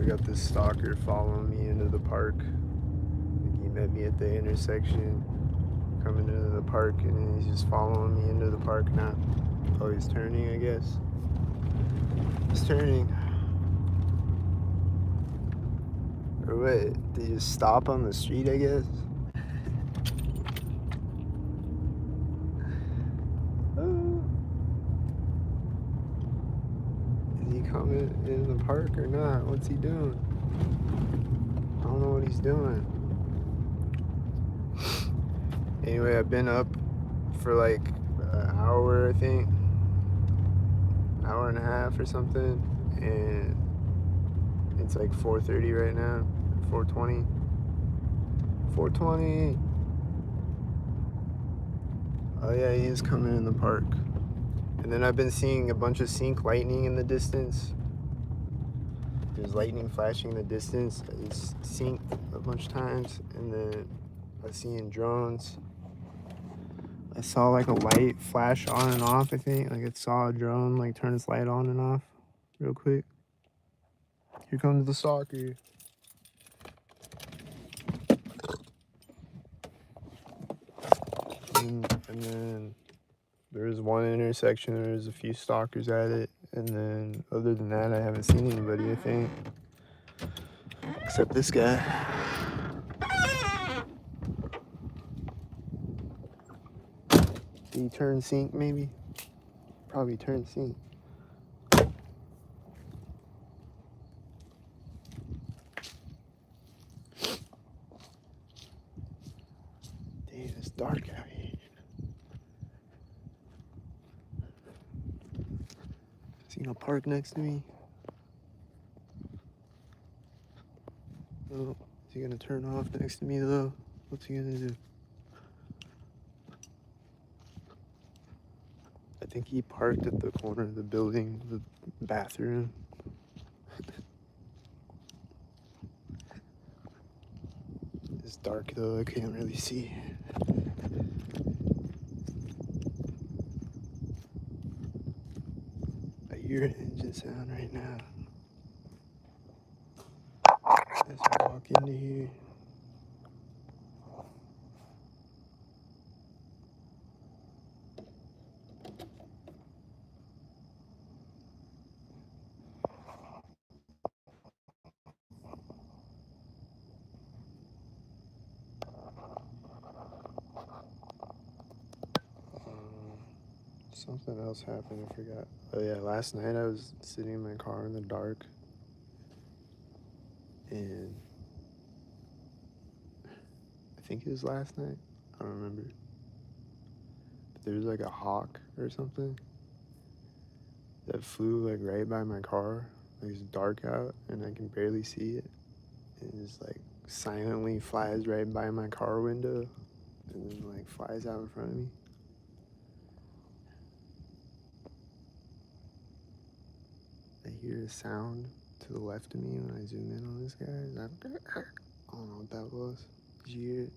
we got this stalker following me into the park. He met me at the intersection, coming into the park, and then he's just following me into the park now. Oh, he's turning, I guess. He's turning. Or what? Did he just stop on the street, I guess? Is he coming in the park or not? What's he doing? I don't know what he's doing. Anyway, I've been up for like an hour, I think. Hour and a half or something. And it's like 4:30 right now. 4:20. 4:20. Oh yeah, he is coming in the park. And then I've been seeing a bunch of sync lightning in the distance. There's lightning flashing in the distance. It's synced a bunch of times. And then I'm seeing drones. I saw like a light flash on and off, I think. Like it saw a drone like turn its light on and off real quick. Here comes the stalker. And then there's one intersection, there's a few stalkers at it. And then other than that, I haven't seen anybody, I think. Except this guy. Did he turn sync maybe? Probably turned sync. Damn, it's dark out here. Seen a park next to me. Oh, is he gonna turn off next to me though? What's he gonna do? I think he parked at the corner of the building, the bathroom. It's dark though, I can't really see. I hear an engine sound right now. As I walk into here. Something else happened, I forgot. Oh yeah, last night I was sitting in my car in the dark. And I think it was last night. I don't remember. But there was like a hawk or something that flew like right by my car. Like it's dark out and I can barely see it. And it just like silently flies right by my car window and then like flies out in front of me. I hear a sound to the left of me when I zoom in on this guy. I don't know what that was. Did you hear it?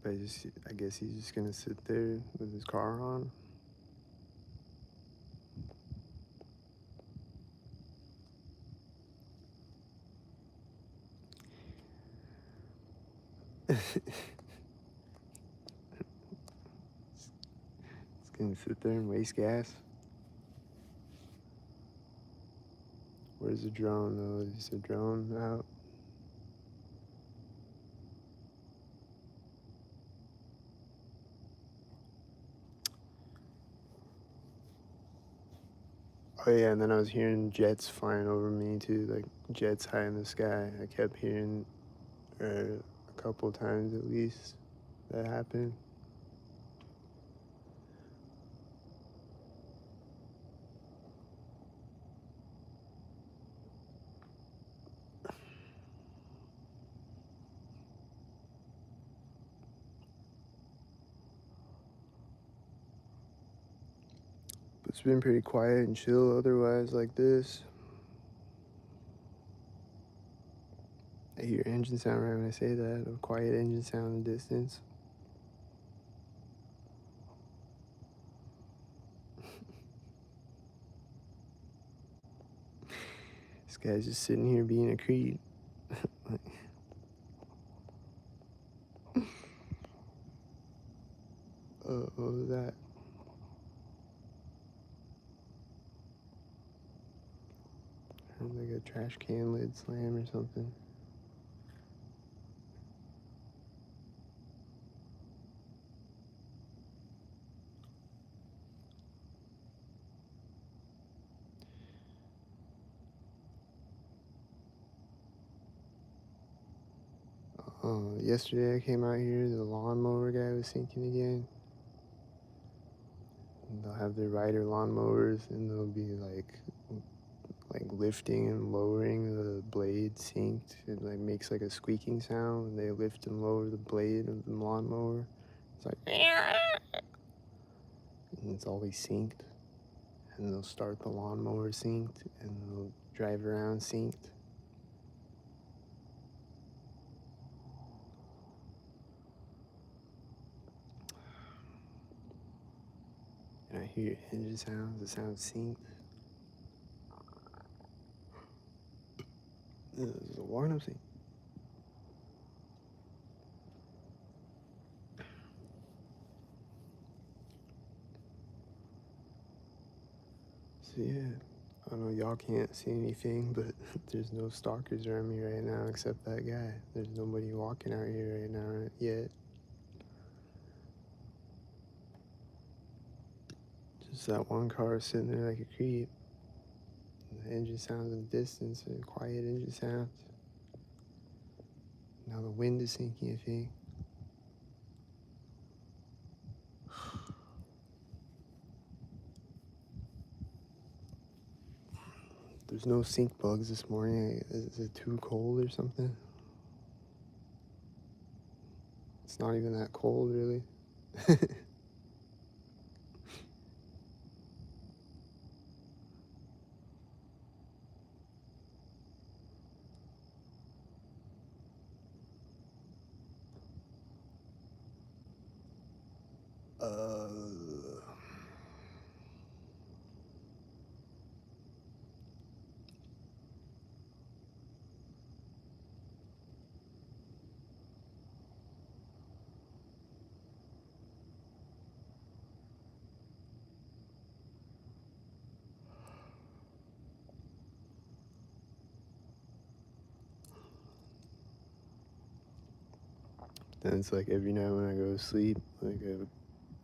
But I guess he's just gonna sit there with his car on. It's gonna sit there and waste gas. Where's the drone though? Is the drone out? Oh yeah, and then I was hearing jets flying over me too, like jets high in the sky. I kept hearing a couple times at least that happened. But it's been pretty quiet and chill otherwise like this. I I hear engine sound right when I say that. A quiet engine sound in the distance. This guy's just sitting here being a creep. What was that? Sounds like a trash can lid slam or something. Yesterday I came out here, the lawnmower guy was sinking again. And they'll have their rider lawnmowers, and they'll be like lifting and lowering the blade synced. It like makes like a squeaking sound when they lift and lower the blade of the lawnmower. It's like, and it's always synced. And they'll start the lawnmower synced, and they'll drive around synced. And I hear engine sounds, the sound synced. This is a walknupsync. So yeah, I know y'all can't see anything, but there's no stalkers around me right now except that guy. There's nobody walking out here right now yet. Just that one car sitting there like a creep. The engine sounds in the distance, and quiet engine sounds. Now the wind is sinking, I think. There's no sink bugs this morning. Is it too cold or something? It's not even that cold, really. uh... Then it's like every night when I go to sleep, like I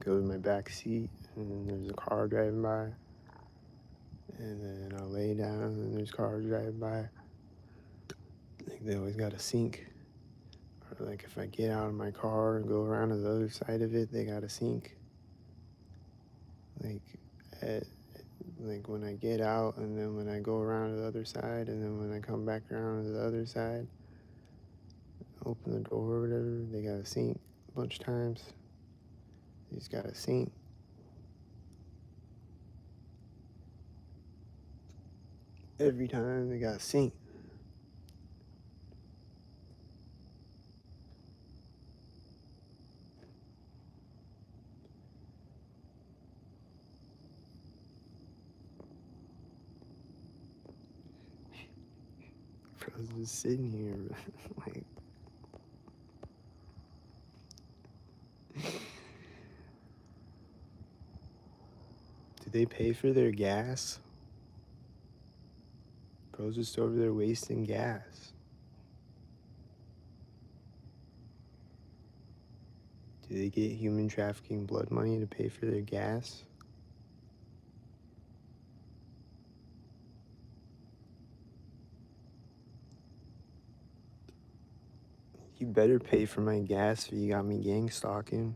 go in my back seat, and then there's a car driving by, and then I'll lay down, and there's cars driving by. Like they always got a sink. Or like if I get out of my car and go around to the other side of it, they got a sink. Like, at, like when I get out, and then when I go around to the other side, and then when I come back around to the other side, open the door or whatever, they got a sink a bunch of times. They just got a sink. Every time they got a sink. I was just sitting here, like, do they pay for their gas? Bro's just over there wasting gas. Do they get human trafficking blood money to pay for their gas? You better pay for my gas if you got me gang stalking.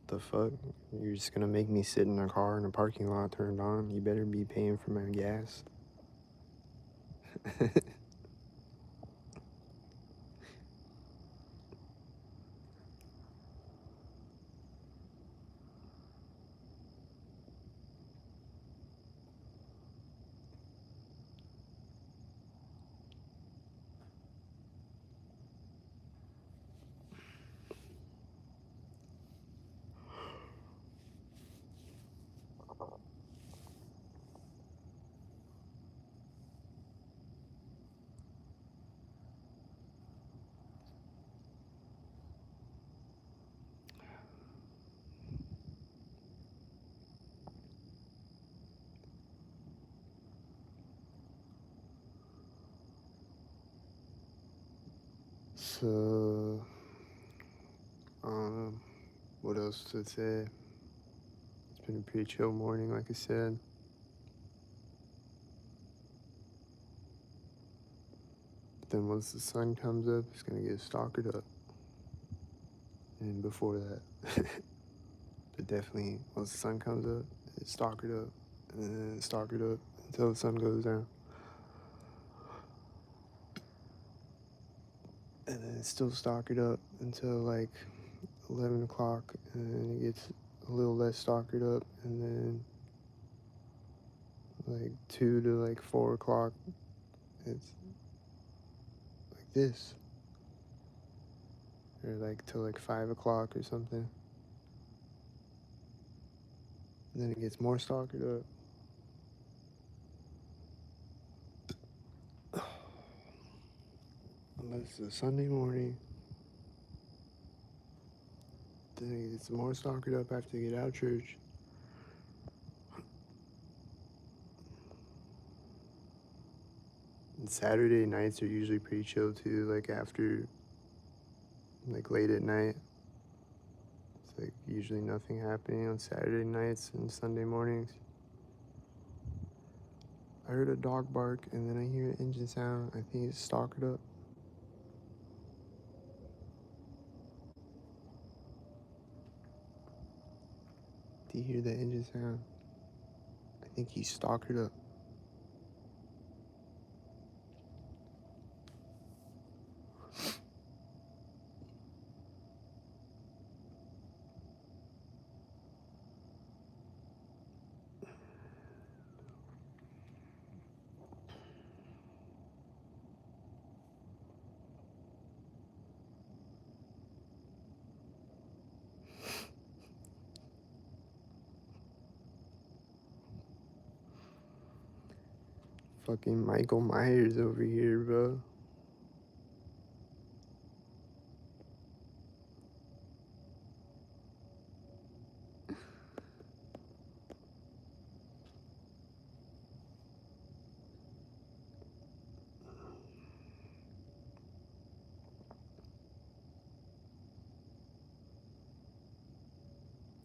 The fuck? You're just gonna make me sit in a car in a parking lot turned on. You better be paying for my gas. So, what else to say? It's been a pretty chill morning, like I said. But then once the sun comes up, it's gonna get stalkered up. And before that, but definitely once the sun comes up, it's stalkered up, and then it's stalkered up until the sun goes down. And then it's still stalkered up until like 11 o'clock, and then it gets a little less stalkered up, and then like 2 to like 4 o'clock, it's like this, or like till like 5 o'clock or something. And then it gets more stalkered up. Unless it's a Sunday morning, then it gets more stalkered up after you get out of church. And Saturday nights are usually pretty chill too, like after, like late at night. It's like usually nothing happening on Saturday nights and Sunday mornings. I heard a dog bark and then I hear an engine sound. I think it's stalkered up. Do you hear that engine sound? I think he's stalkered up. Fucking Michael Myers over here, bro.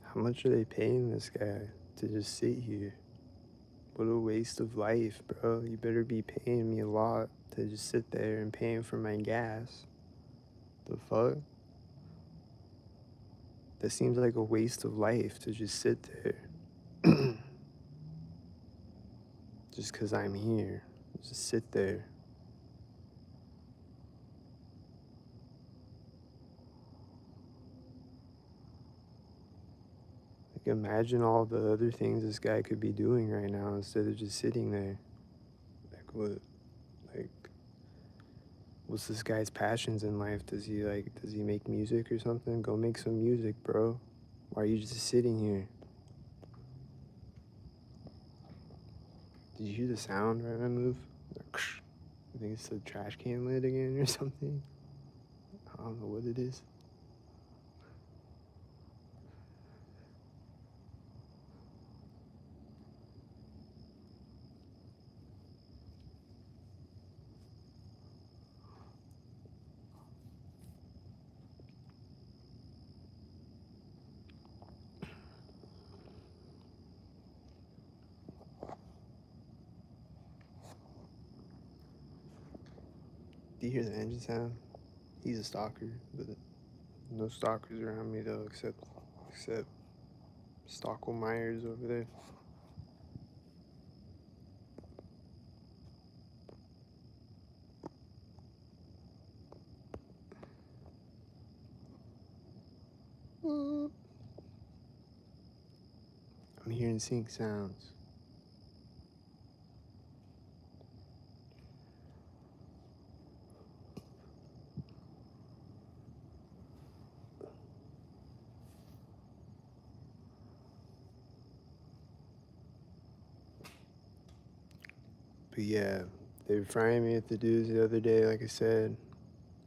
How much are they paying this guy to just sit here? What a waste of life, bro. You better be paying me a lot to just sit there and paying for my gas. The fuck? That seems like a waste of life to just sit there. Just because I'm here. Just sit there. Like, imagine all the other things this guy could be doing right now instead of just sitting there. Like, what? Like, what's this guy's passions in life? Does he make music or something? Go make some music, bro. Why are you just sitting here? Did you hear the sound right when I move? Like, I think it's the trash can lid again or something. I don't know what it is. Do you hear the engine sound? He's a stalker, but no stalkers around me though, except Stockwell Myers over there. I'm hearing sync sounds. But yeah, they were frying me at the dudes the other day, like I said,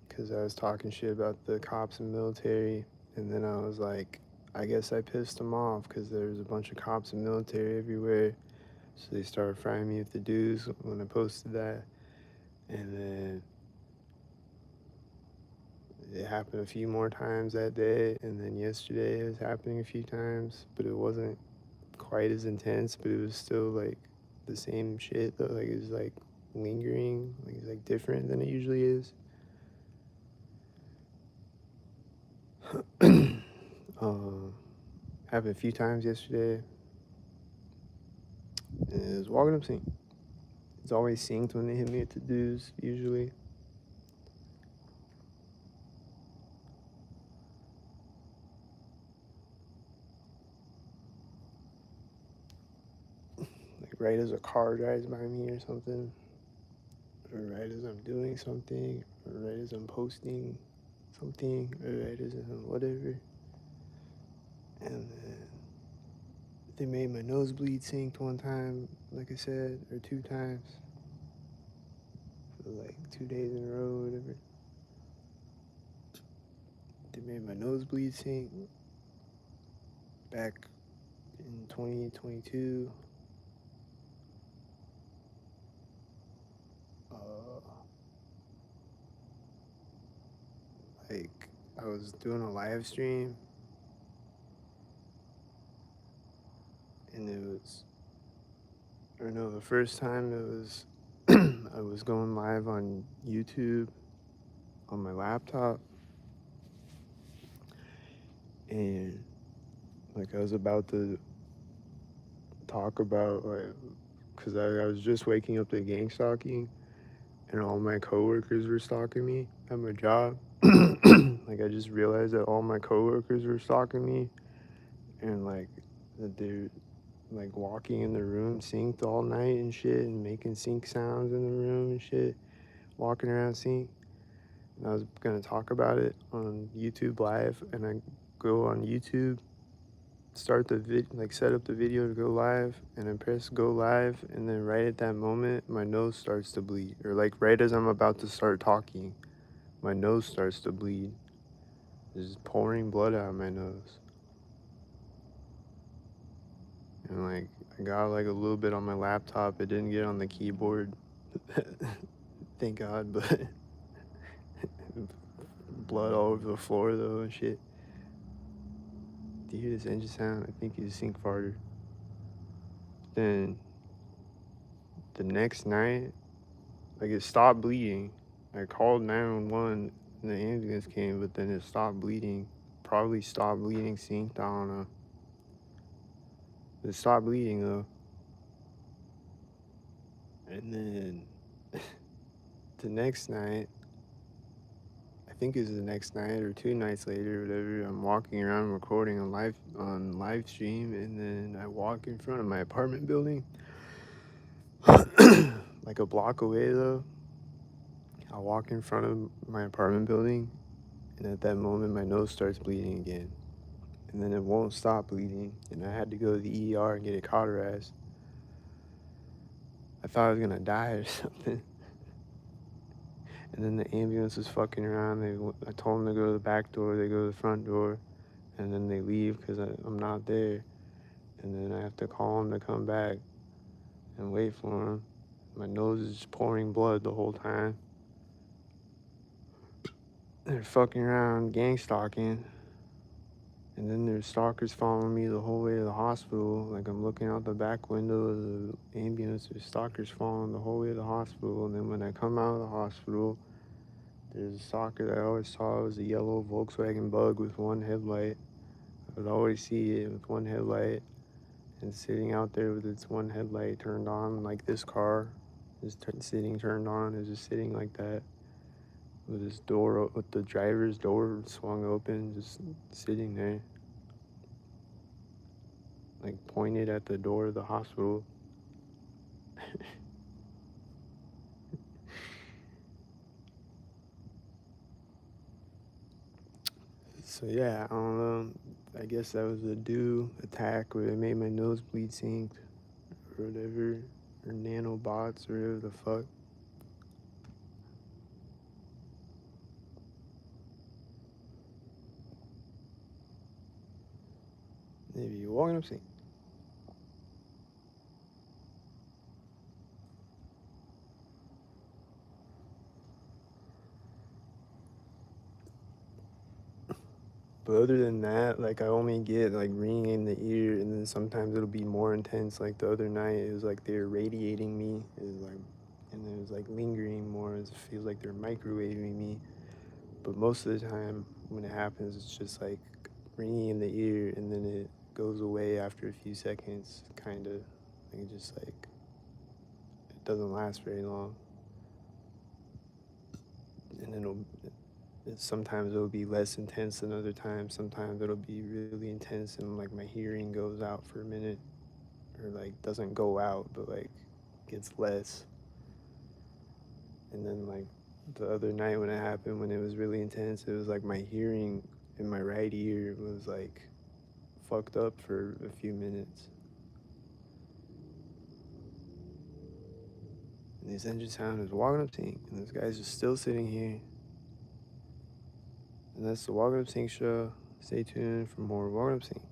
because I was talking shit about the cops and military, and then I was like, I guess I pissed them off because there was a bunch of cops and military everywhere. So they started frying me with the dudes when I posted that, and then it happened a few more times that day, and then yesterday it was happening a few times, but it wasn't quite as intense, but it was still like the same shit though. Like it was like lingering, like it's like different than it usually is. Happened a few times yesterday. And it was walknupsync. It's always synced when they hit me at the dues, usually. Like right as a car drives by me or something, or right as I'm doing something, or right as I'm posting something, or right as I'm whatever. And then they made my nosebleed synced one time, like I said, or 2 times. For like 2 days in a row or whatever. They made my nosebleed sync back in 2022. Uh, like I was doing a live stream, and it was, or no, the first time it was, I was going live on YouTube on my laptop, and like I was about to talk about like, cause I was just waking up to gangstalking, and all my coworkers were stalking me at my job. Like I just realized that all my coworkers were stalking me, and like that they're like walking in the room synced all night and shit, and making sync sounds in the room and shit, walking around sync. And I was gonna talk about it on YouTube Live, and I go on YouTube, start the like set up the video to go live, and I press go live, and then right at that moment, my nose starts to bleed, or like right as I'm about to start talking, my nose starts to bleed. There's pouring blood out of my nose, and like I got like a little bit on my laptop. It didn't get on the keyboard, thank God, but blood all over the floor though and shit. Do you hear this engine sound? I think he's a sync farter. Then the next night, like it stopped bleeding. I called 911 and the ambulance came, but then it stopped bleeding. Probably stopped bleeding synced, I don't know. It stopped bleeding though. And then the next night, I think it was the next night or 2 nights later, whatever, I'm walking around recording on live stream, and then I walk in front of my apartment building. Like a block away though. I walk in front of my apartment building, and at that moment my nose starts bleeding again. And then it won't stop bleeding, and I had to go to the ER and get it cauterized. I thought I was gonna die or something. And then the ambulance was fucking around. I told them to go to the back door, they go to the front door, and then they leave because I'm not there. And then I have to call them to come back and wait for them. My nose is pouring blood the whole time. They're fucking around, gang stalking. And then there's stalkers following me the whole way to the hospital. Like I'm looking out the back window of the ambulance, there's stalkers following the whole way to the hospital. And then when I come out of the hospital, there's a stalker that I always saw. It was a yellow Volkswagen Bug with one headlight. I would always see it with one headlight, and sitting out there with its one headlight turned on, like this car is sitting turned on, is just sitting like that, with his door, with the driver's door swung open, just sitting there, like pointed at the door of the hospital. So yeah, I don't know. I guess that was a due attack where they made my nosebleed synced or whatever, or nanobots or whatever the fuck. Maybe you're walking up saying, But other than that, like I only get like ringing in the ear, and then sometimes it'll be more intense. Like the other night, it was like they're radiating me. It was like, and it was like lingering more. It feels like they're microwaving me. But most of the time, when it happens, it's just like ringing in the ear, and then it goes away after a few seconds. Kind of, like just like it doesn't last very long, and then sometimes it'll be less intense than other times. Sometimes it'll be really intense and like my hearing goes out for a minute, or like doesn't go out but like gets less. And then like the other night when it happened, when it was really intense, it was like my hearing in my right ear was like fucked up for a few minutes. And this engine sound is walking up sync, and this guy's just still sitting here. And that's the Walking Up Sync show. Stay tuned for more Walking Up Sync.